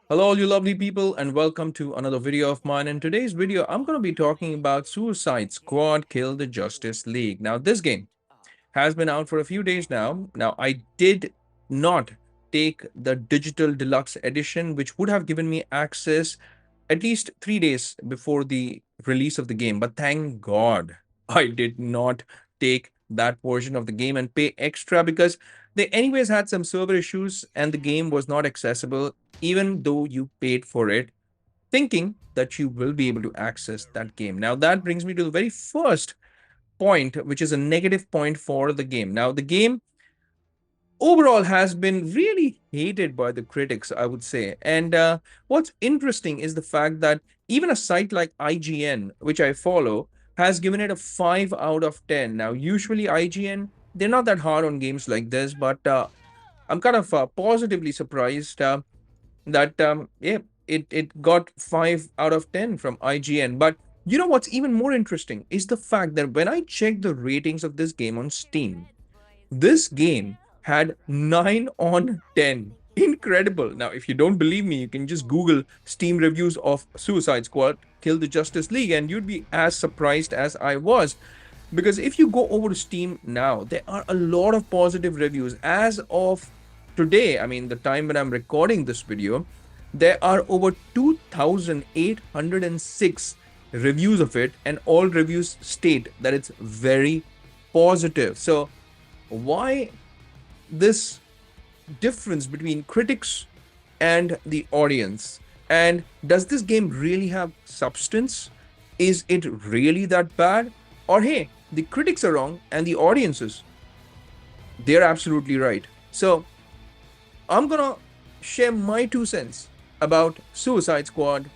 Hello, all you lovely people, and welcome to another video of mine. In today's video, I'm going to be talking about Suicide Squad Kill the Justice League. Now, this game has been out for a few days now. Now, I did not take the digital deluxe edition, which would have given me access at least 3 days before the release of the game. But thank God I did not take that version of the game and pay extra because they anyways had some server issues and the game was not accessible even though you paid for it, thinking that you will be able to access that game. Now that brings me to the very first point, which is a negative point for the game. Now the game overall has been really hated by the critics, I would say. And what's interesting is the fact that even a site like IGN, which I follow, has given it a 5 out of 10. Now, usually IGN, they're not that hard on games like this, but I'm kind of positively surprised that, yeah, it got 5 out of 10 from IGN. But you know what's even more interesting is the fact that when I checked the ratings of this game on Steam, this game had 9 on 10. Incredible. Now, if you don't believe me, you can just Google Steam reviews of Suicide Squad Kill the Justice League, and you'd be as surprised as I was. Because if you go over to Steam now, there are a lot of positive reviews. As of today, I mean, the time when I'm recording this video, there are over 2,806 reviews of it, and all reviews state that it's very positive. So, why this difference between critics and the audience? And does this game really have substance? Is it really that bad? Or hey, the critics are wrong and the audiences, they're absolutely right. So I'm gonna share my 2 cents about Suicide Squad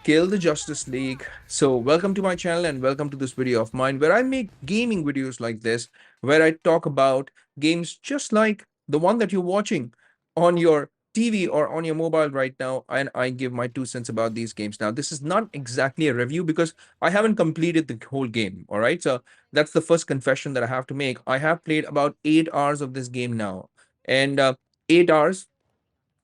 Kill the Justice League. So welcome to my channel and welcome to this video of mine where I make gaming videos like this, where I talk about games just like the one that you're watching on your TV or on your mobile right now, and I give my 2 cents about these games. Now, this is not exactly a review because I haven't completed the whole game, all right? So that's the first confession that I have to make. I have played about 8 hours of this game now, and 8 hours,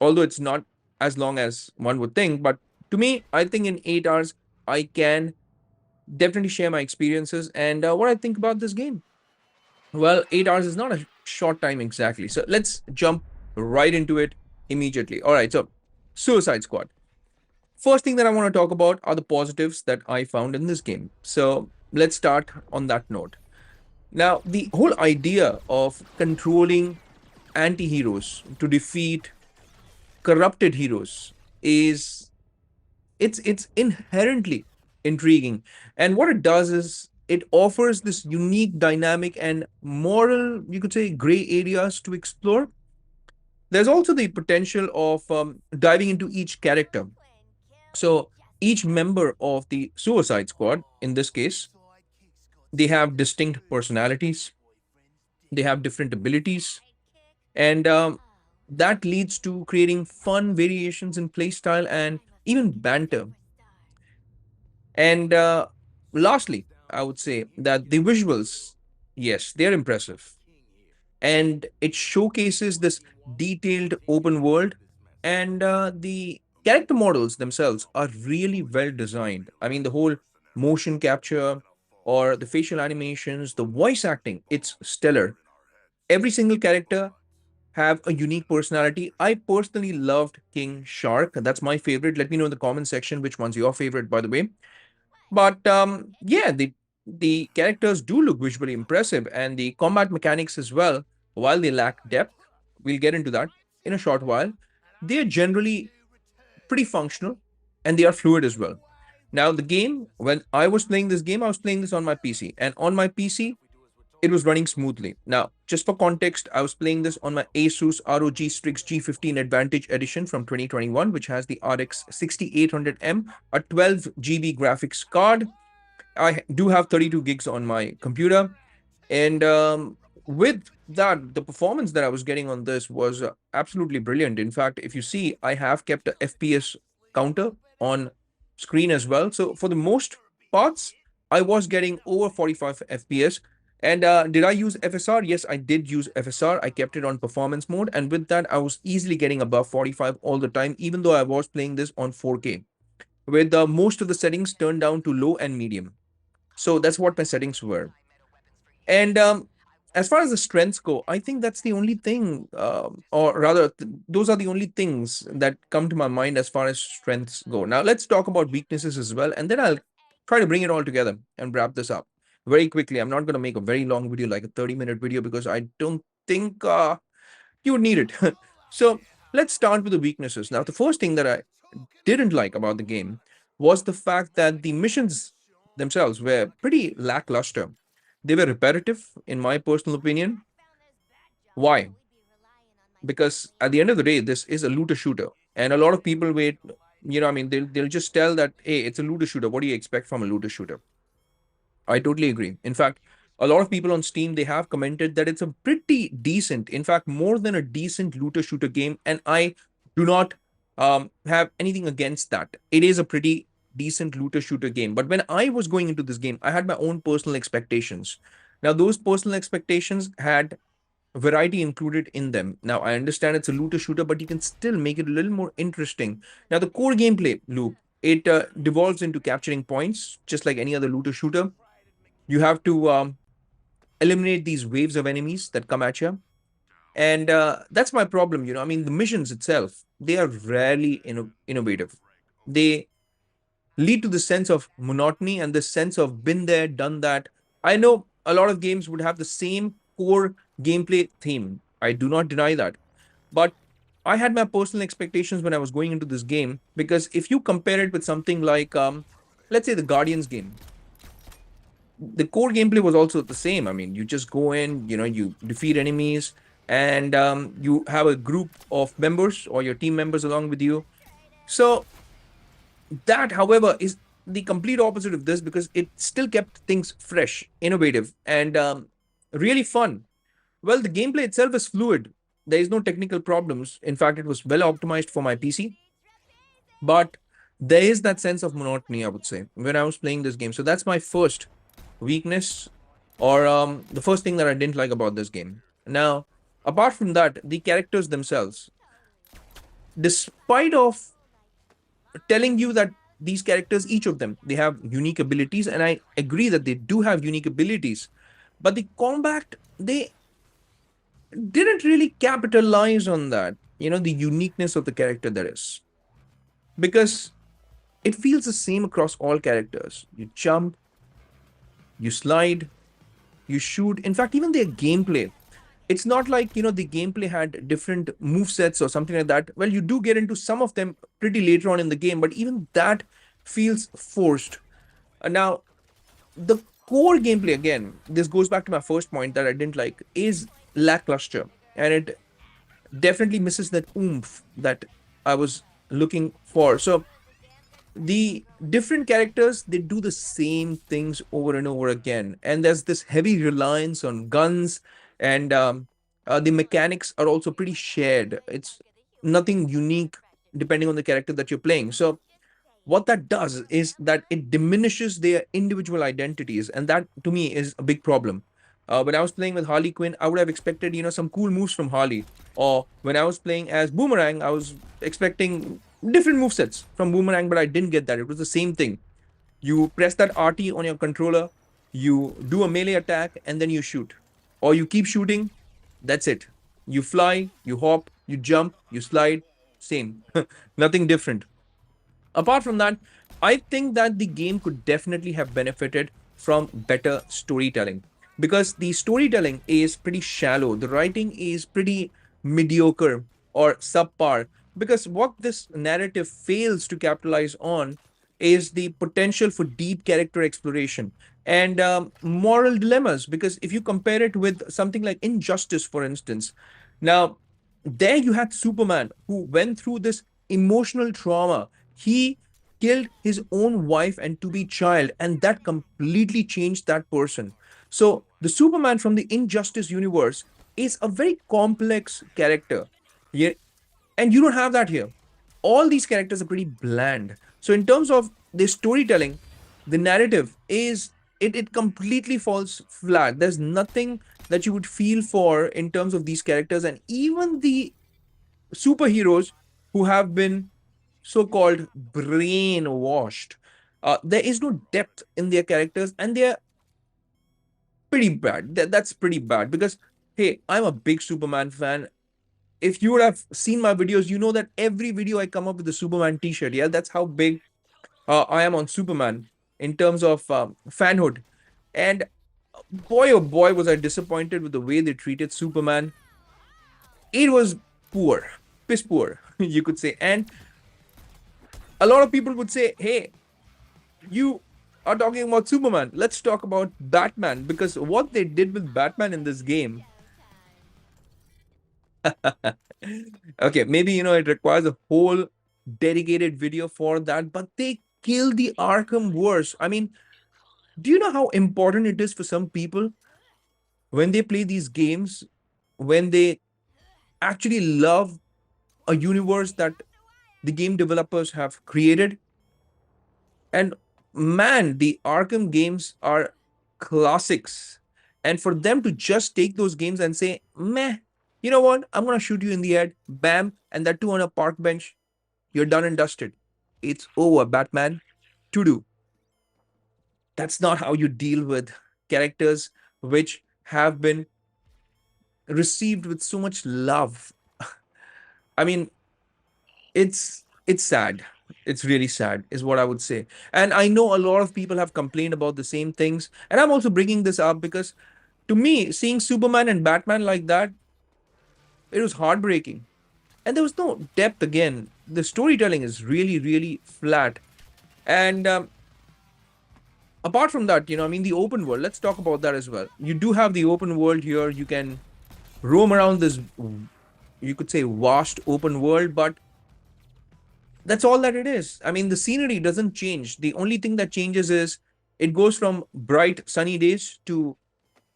although it's not as long as one would think, but to me, I think in 8 hours, I can definitely share my experiences and what I think about this game. Well, 8 hours is not a short time exactly. So let's jump right into it immediately. All right. So, Suicide Squad. First thing that I want to talk about are the positives that I found in this game. So, let's start on that note. Now, the whole idea of controlling anti heroes to defeat corrupted heroes is it's inherently intriguing, and what it does is it offers this unique dynamic and moral, you could say, gray areas to explore. There's also the potential of diving into each character. So each member of the Suicide Squad, in this case, they have distinct personalities, they have different abilities, and that leads to creating fun variations in playstyle and even banter. And lastly, I would say that the visuals, yes, they're impressive. And it showcases this detailed open world. And the character models themselves are really well designed. I mean, the whole motion capture or the facial animations, the voice acting, it's stellar. Every single character have a unique personality. I personally loved King Shark. That's my favorite. Let me know in the comment section which one's your favorite, by the way. But yeah, the characters do look visually impressive, and the combat mechanics as well, while they lack depth, we'll get into that in a short while. They are generally pretty functional, and they are fluid as well. Now, the game, when I was playing this game, I was playing this on my PC, and on my PC, it was running smoothly. Now, just for context, I was playing this on my Asus ROG Strix G15 Advantage Edition from 2021, which has the RX 6800M, a 12 GB graphics card. I do have 32 gigs on my computer. And with that, the performance that I was getting on this was absolutely brilliant. In fact, if you see, I have kept a FPS counter on screen as well. So for the most parts, I was getting over 45 FPS. And did I use FSR? Yes, I did use FSR. I kept it on performance mode. And with that, I was easily getting above 45 all the time, even though I was playing this on 4K, with most of the settings turned down to low and medium. So that's what my settings were. And as far as the strengths go, I think that's the only thing, or rather, those are the only things that come to my mind as far as strengths go. Now, let's talk about weaknesses as well, and then I'll try to bring it all together and wrap this up very quickly. I'm not going to make a very long video, like a 30-minute video, because I don't think you would need it. So let's start with the weaknesses. Now, the first thing that I didn't like about the game was the fact that the missions themselves were pretty lackluster. They were repetitive, in my personal opinion. Why? Because at the end of the day, this is a looter shooter, and a lot of people wait. I mean, they'll just tell that, hey, it's a looter shooter. What do you expect from a looter shooter? I totally agree. In fact, a lot of people on Steam, they have commented that it's a pretty decent, in fact, more than a decent looter shooter game, and I do not have anything against that. It is a pretty decent looter shooter game. But when I was going into this game, I had my own personal expectations. Now, those personal expectations had variety included in them. Now, I understand it's a looter shooter, but you can still make it a little more interesting. Now, the core gameplay loop, it devolves into capturing points, just like any other looter shooter. You have to eliminate these waves of enemies that come at you. And that's my problem. I mean, the missions itself, they are rarely innovative. They lead to the sense of monotony and the sense of been there, done that. I know a lot of games would have the same core gameplay theme. I do not deny that. But I had my personal expectations when I was going into this game, because if you compare it with something like, let's say, the Guardians game, the core gameplay was also the same. I mean, you just go in, you defeat enemies, and you have a group of members or your team members along with you. So that, however, is the complete opposite of this, because it still kept things fresh, innovative, and really fun. Well, the gameplay itself is fluid. There is no technical problems. In fact, it was well optimized for my PC. But there is that sense of monotony, I would say, when I was playing this game. So that's my first weakness, or the first thing that I didn't like about this game. Now, apart from that, the characters themselves, despite of telling you that these characters, each of them, they have unique abilities, and I agree that they do have unique abilities, but the combat, they didn't really capitalize on that, the uniqueness of the character there is, because it feels the same across all characters. You jump, you slide, you shoot. In fact, even their gameplay, it's not like, the gameplay had different move sets or something like that. Well, you do get into some of them pretty later on in the game, but even that feels forced. Now, the core gameplay, again, this goes back to my first point that I didn't like, is lackluster, and it definitely misses that oomph that I was looking for. So the different characters, they do the same things over and over again, and there's this heavy reliance on guns, and the mechanics are also pretty shared. It's nothing unique depending on the character that you're playing. So what that does is that it diminishes their individual identities, and that to me is a big problem. When I was playing with Harley Quinn, I would have expected, some cool moves from Harley. Or when I was playing as Boomerang, I was expecting different movesets from Boomerang, but I didn't get that. It was the same thing. You press that RT on your controller, you do a melee attack, and then you shoot. Or you keep shooting, that's it. You fly, you hop, you jump, you slide, same. Nothing different. Apart from that, I think that the game could definitely have benefited from better storytelling, because the storytelling is pretty shallow. The writing is pretty mediocre or subpar, because what this narrative fails to capitalize on is the potential for deep character exploration and moral dilemmas. Because if you compare it with something like Injustice, for instance, now there you had Superman who went through this emotional trauma. He killed his own wife and to be child, and that completely changed that person. So the Superman from the Injustice universe is a very complex character. Yeah, and you don't have that here. All these characters are pretty bland. So in terms of the storytelling, the narrative is it completely falls flat. There's nothing that you would feel for in terms of these characters, and even the superheroes who have been so-called brainwashed. There is no depth in their characters, and they're pretty bad. That's pretty bad because, hey, I'm a big Superman fan. If you would have seen my videos, you know that every video I come up with a Superman t-shirt. Yeah, that's how big I am on Superman in terms of fanhood. And boy, oh boy, was I disappointed with the way they treated Superman. It was poor, piss poor, you could say. And a lot of people would say, hey, you are talking about Superman. Let's talk about Batman, because what they did with Batman in this game. Okay, maybe it requires a whole dedicated video for that, but they killed the Arkham verse. I mean, do you know how important it is for some people when they play these games, when they actually love a universe that the game developers have created? And man, the Arkham games are classics. And for them to just take those games and say, meh, you know what? I'm going to shoot you in the head, bam, and that too on a park bench, you're done and dusted. It's over, Batman. To do. That's not how you deal with characters which have been received with so much love. I mean, it's sad. It's really sad, is what I would say. And I know a lot of people have complained about the same things. And I'm also bringing this up because to me, seeing Superman and Batman like that, it was heartbreaking. And there was no depth again. The storytelling is really, really flat. And apart from that, I mean, the open world, let's talk about that as well. You do have the open world here. You can roam around this, you could say, vast open world, but that's all that it is. I mean, the scenery doesn't change. The only thing that changes is it goes from bright sunny days to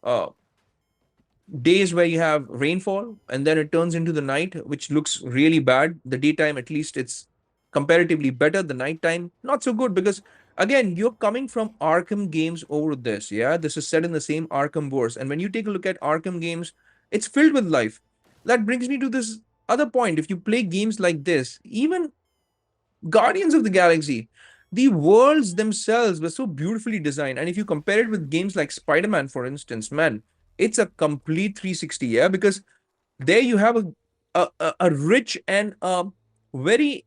uh, days where you have rainfall, and then it turns into the night, which looks really bad. The daytime, at least, it's comparatively better. The nighttime, not so good, because again, you're coming from Arkham games over this. Yeah, this is set in the same Arkham verse, and when you take a look at Arkham games, it's filled with life. That brings me to this other point. If you play games like this, even Guardians of the Galaxy, the worlds themselves were so beautifully designed. And if you compare it with games like Spider-Man, for instance, man, it's a complete 360, yeah, because there you have a rich and very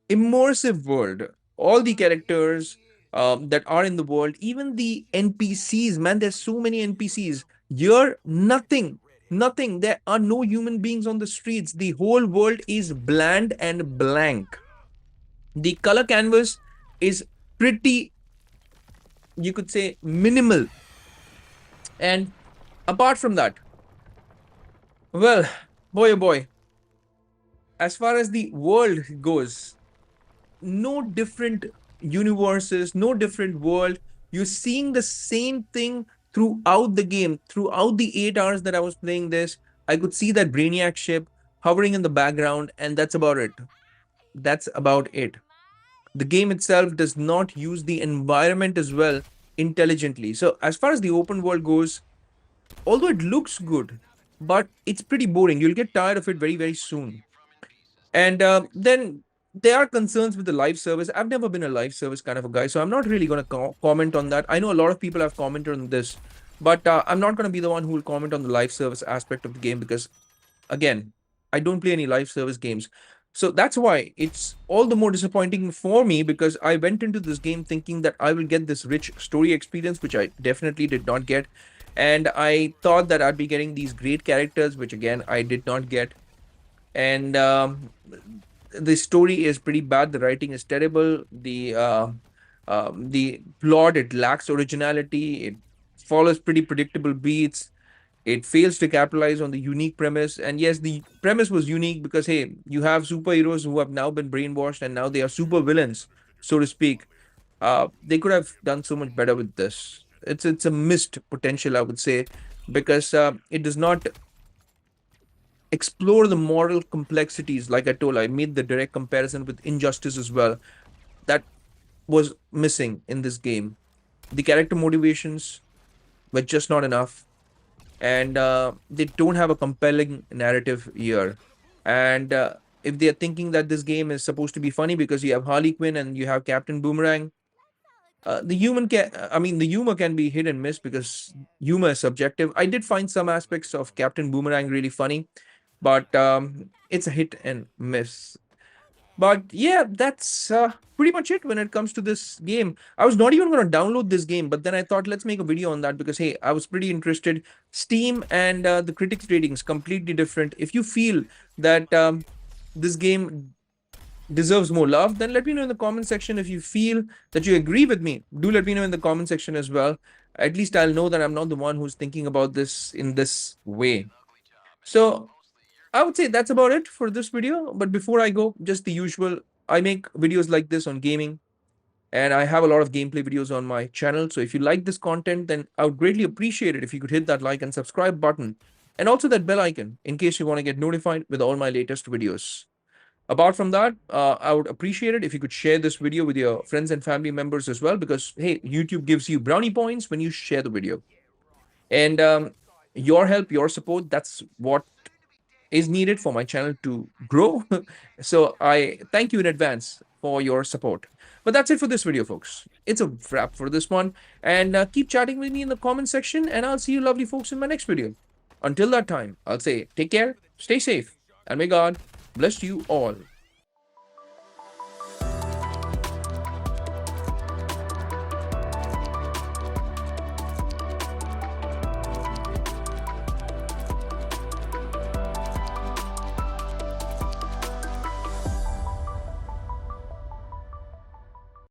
immersive world. All the characters that are in the world, even the NPCs, man, there's so many NPCs. You're nothing. There are no human beings on the streets. The whole world is bland and blank. The color canvas is pretty, you could say, minimal. And apart from that, well, boy oh boy, as far as the world goes, no different universes, no different world. You're seeing the same thing throughout the game. Throughout the 8 hours that I was playing this, I could see that Brainiac ship hovering in the background, and that's about it. That's about it. The game itself does not use the environment as well intelligently. So as far as the open world goes, although it looks good, but it's pretty boring. You'll get tired of it very, very soon. And then there are concerns with the live service. I've never been a live service kind of a guy, so I'm not really going to comment on that. I know a lot of people have commented on this, but I'm not going to be the one who will comment on the live service aspect of the game because, again, I don't play any live service games. So that's why it's all the more disappointing for me, because I went into this game thinking that I will get this rich story experience, which I definitely did not get. And I thought that I'd be getting these great characters, which again, I did not get. And the story is pretty bad. The writing is terrible. The plot, it lacks originality. It follows pretty predictable beats. It fails to capitalize on the unique premise. And yes, the premise was unique because, hey, you have superheroes who have now been brainwashed and now they are super villains, so to speak. They could have done so much better with this. It's a missed potential, I would say, because it does not explore the moral complexities. Like I told, I made the direct comparison with Injustice as well. That was missing in this game. the character motivations were just not enough, and they don't have a compelling narrative here. And if they are thinking that this game is supposed to be funny because you have Harley Quinn and you have Captain Boomerang, the humor can be hit and miss because humor is subjective. I did find some aspects of Captain Boomerang really funny, but it's a hit and miss. But yeah, that's pretty much it when it comes to this game. I was not even going to download this game, but then I thought let's make a video on that because hey, I was pretty interested. Steam and the critics ratings completely different. If you feel that this game deserves more love, then let me know in the comment section. If you feel that you agree with me, do let me know in the comment section as well. At least I'll know that I'm not the one who's thinking about this in this way. So I would say that's about it for this video. But before I go, just the usual, I make videos like this on gaming, and I have a lot of gameplay videos on my channel. So if you like this content, then I would greatly appreciate it if you could hit that like and subscribe button, and also that bell icon in case you want to get notified with all my latest videos. Apart from that, I would appreciate it if you could share this video with your friends and family members as well, because hey, YouTube gives you brownie points when you share the video. And your help, your support, that's what is needed for my channel to grow. So I thank you in advance for your support. But that's it for this video, folks. It's a wrap for this one. And keep chatting with me in the comment section, and I'll see you lovely folks in my next video. Until that time, I'll say take care, stay safe, and may God bless you all.